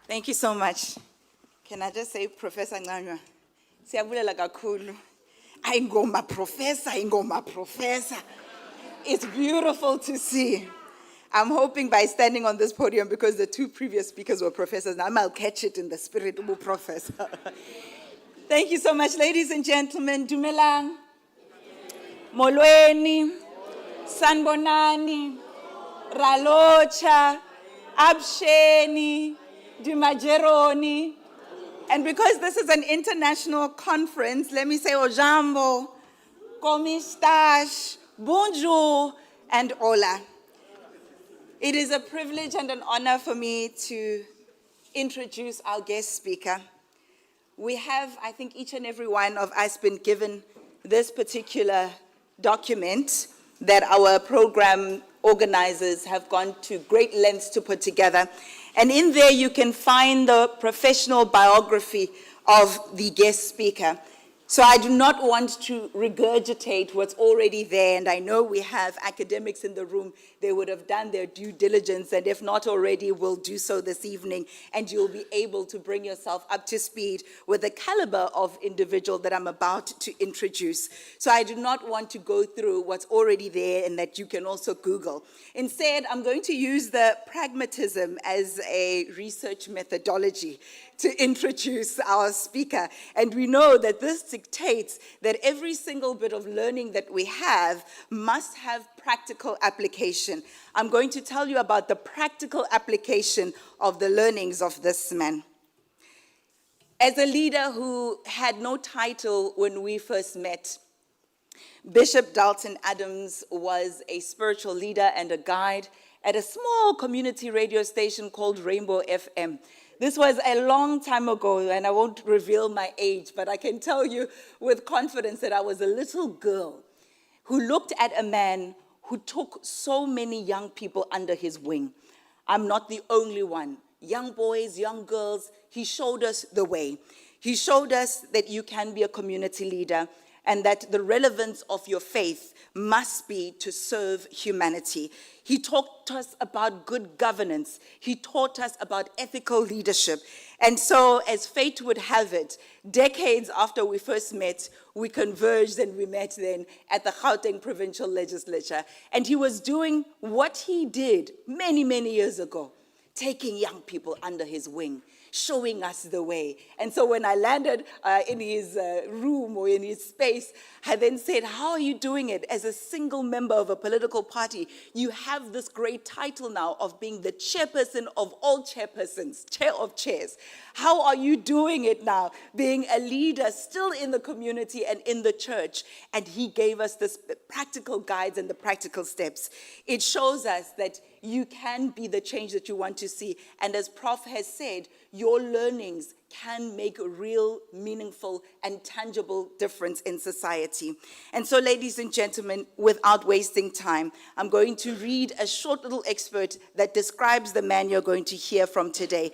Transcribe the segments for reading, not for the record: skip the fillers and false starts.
Thank you so much. Can I just say, Professor Nganywa, siyabulela kakhulu. Ayingoma professor. It's beautiful to see. I'm hoping by standing on this podium, because the two previous speakers were professors, now I'll catch it in the spirit of a professor. Thank you so much, ladies and gentlemen. Dumelang, Molweni, Sanbonani, Ralocha, Absheni, Dumajeroni. And because this is an international conference, let me say Ojambo, Komistash, Bonjour, and Ola. It is a privilege and an honor for me to introduce our guest speaker. We have, I think, each and every one of us been given this particular document that our program organizers have gone to great lengths to put together. And in there you can find the professional biography of the guest speaker. So I do not want to regurgitate what's already there, and I know we have academics in the room. They would have done their due diligence, and if not already, will do so this evening, and you'll be able to bring yourself up to speed with the caliber of individual that I'm about to introduce. So I do not want to go through what's already there and that you can also Google. Instead, I'm going to use the pragmatism as a research methodology to introduce our speaker. And we know that this dictates that every single bit of learning that we have must have practical application. I'm going to tell you about the practical application of the learnings of this man. As a leader who had no title when we first met, Bishop Dulton Adams was a spiritual leader and a guide at a small community radio station called Rainbow FM. This was a long time ago, and I won't reveal my age, but I can tell you with confidence that I was a little girl who looked at a man who took so many young people under his wing. I'm not the only one. Young boys, young girls, he showed us the way. He showed us that you can be a community leader and that the relevance of your faith must be to serve humanity. He taught us about good governance. He taught us about ethical leadership. And so, as fate would have it, decades after we first met, we converged and we met then at the Gauteng Provincial Legislature. And he was doing what he did many, many years ago, taking young people under his wing, showing us the way. And so when I landed in his room or in his space, I then said, how are you doing it as a single member of a political party? You have this great title now of being the chairperson of all chairpersons, chair of chairs. How are you doing it now, being a leader still in the community and in the church? And he gave us this practical guides and the practical steps. It shows us that you can be the change that you want to see. And as Prof has said, your learnings can make a real, meaningful, and tangible difference in society. And so, ladies and gentlemen, without wasting time, I'm going to read a short little excerpt that describes the man you're going to hear from today.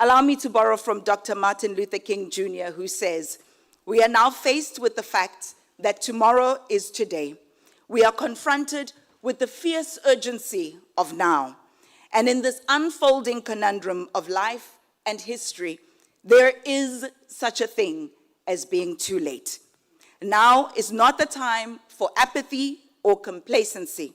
Allow me to borrow from Dr. Martin Luther King Jr., who says, "We are now faced with the fact that tomorrow is today. We are confronted with the fierce urgency of now. And in this unfolding conundrum of life and history, there is such a thing as being too late. Now is not the time for apathy or complacency.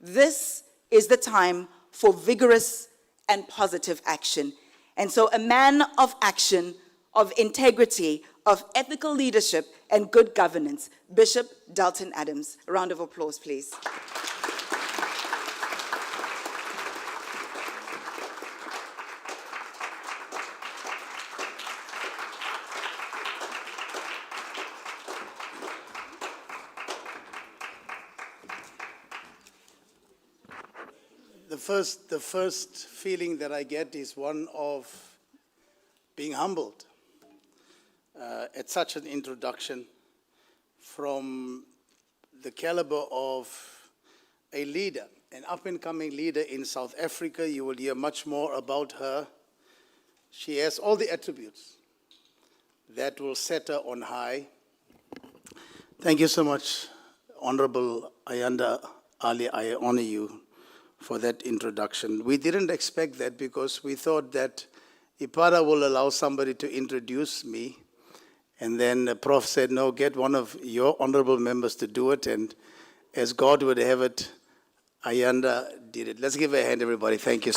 This is the time for vigorous and positive action." And so a man of action, of integrity, of ethical leadership and good governance, Bishop Dulton Adams. A round of applause, please. The first feeling that I get is one of being humbled at such an introduction from the caliber of a leader, an up-and-coming leader in South Africa. You will hear much more about her. She has all the attributes that will set her on high. Thank you so much, Honorable Ayanda Allie. I honor you for that introduction. We didn't expect that because we thought that IPADA will allow somebody to introduce me. And then the Prof said, no, get one of your honorable members to do it. And as God would have it, Ayanda did it. Let's give her a hand, everybody. Thank you.